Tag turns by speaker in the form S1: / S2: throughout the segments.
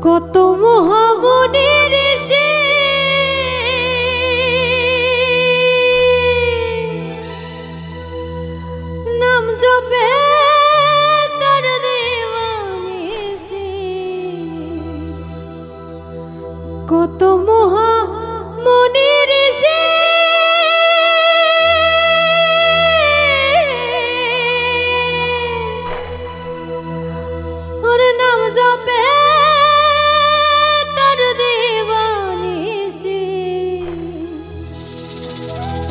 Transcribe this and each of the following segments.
S1: কত মহামনির সে নাম জপে তার দেওয়ানিসি, কত মহামনির সে ওর নাম জপে তার দেওয়ানিসি,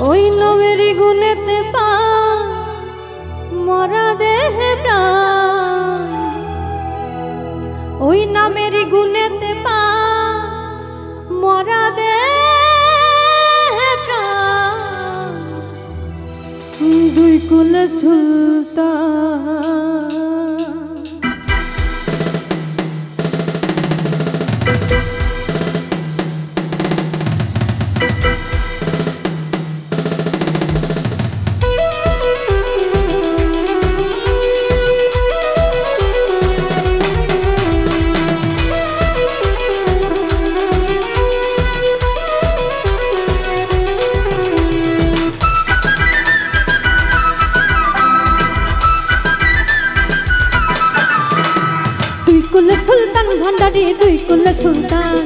S1: ওই নামের গুণেতে পা মরা দেহে প্রাণ, ওই নামের গুণেতে পা মরা দেহে প্রাণ, দুই কুল সুলতান। সুলতান ভান্ডারি দুই কুল সুলতান,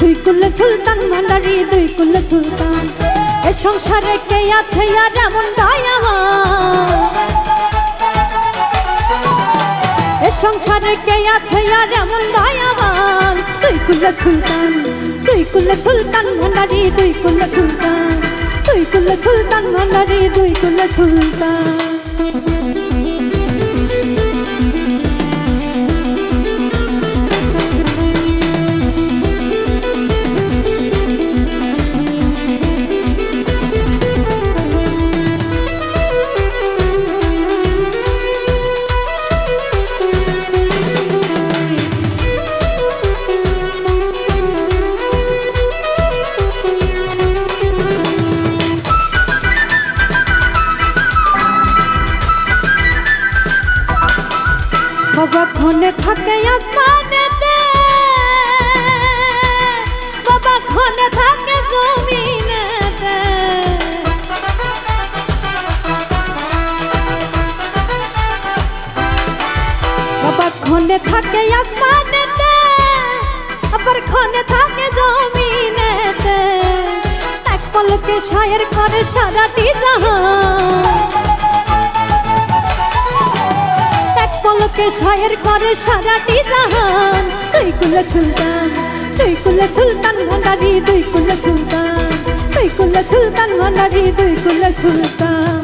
S1: দুই কুল সুলতান ভান্ডারি দুই কুল সুলতান। এ সংসারে কে আছে আর এমন দয়াবান, এ সংসারে কে আছে আর এমন দয়াবান। দুই কুল সুলতান, দুই কুল সুলতান ভান্ডারি দুই কুল সুলতান, দুই কুল সুলতান ভান্ডারি দুই কুল সুলতান। বাবা ক্ষণে থাকে আসমানেতে, বাবা ক্ষণে থাকে জমিনেতে, বাবা ক্ষণে থাকে আসমানেতে, আবার ক্ষণে থাকে জমিনেতে। এক পলকে শায়ের করে সারাটি জাহান, পলকে শায়ের করে সারাটি জাহান। দুই কুল সুলতান, দুই কুল সুলতান ভান্ডারি দুই কুল সুলতান, দুই কুল সুলতান ভান্ডারি দুই কুল সুলতান।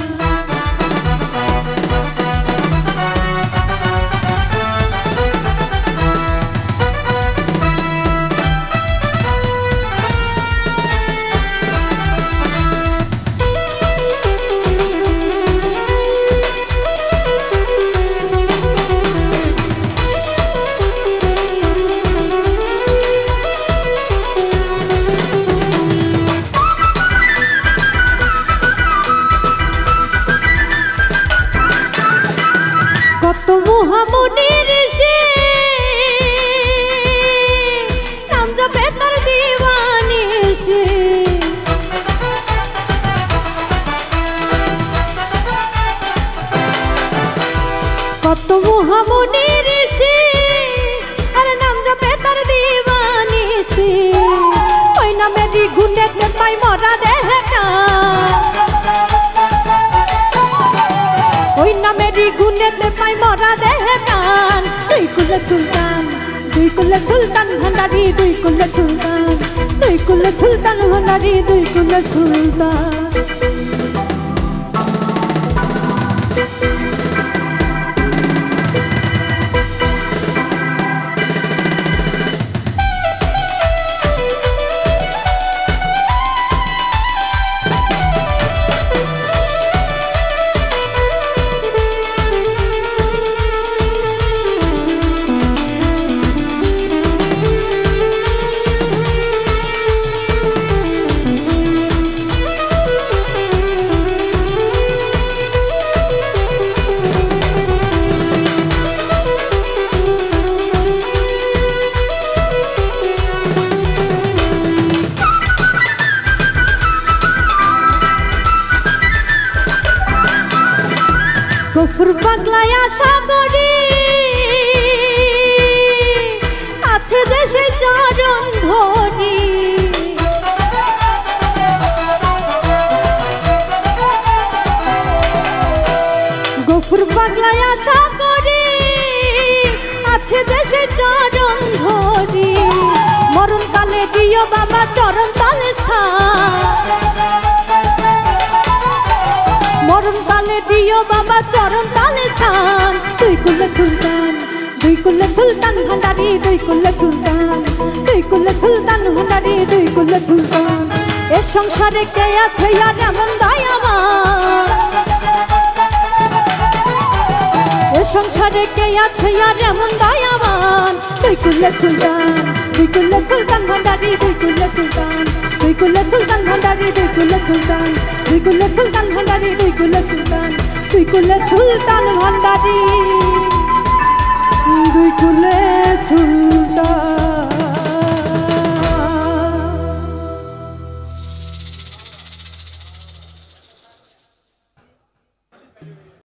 S1: কত মহামনির সে নাম জপে তার দেওয়ানিসি, কত মহামনির সে আর নাম জপে তার দেওয়ানিসি। ওই নামেরই গুণেতে পাই মরা দেহে প্রাণ, ওই নামেরই গুণেতে পাই মরা দেহে প্রাণ। দুই কুল সুলতান, দুই কুল সুলতান ভান্ডারি দুই কুল সুলতান, দুই কুল সুলতান ভান্ডারি দুই কুল সুলতান। পাগলায় আশা করি আছে যে সে চরণ ধরি গফুর পাগলায় আশা করি আছে যে সে চরণ ধরি মরণ কালে দিও বাবা চরণ তলে স্থান মরণ কালে দিও বাবা চরণ তলে স্থান তুই কুল্লে সুলতান ভান্ডারি দুই কুল্লে সুলতান ভান্ডারি দুই কুল্লে সুলতান এ সংসারে কে আছে আর এমন দয়াবান এ সংসারে কে আছে আর এমন দয়াবান দুই কুল্লে সুলতান ভান্ডারি দুই কুল্লে সুলতান ভান্ডারি দুই কুল্লে সুলতান ভান্ডারি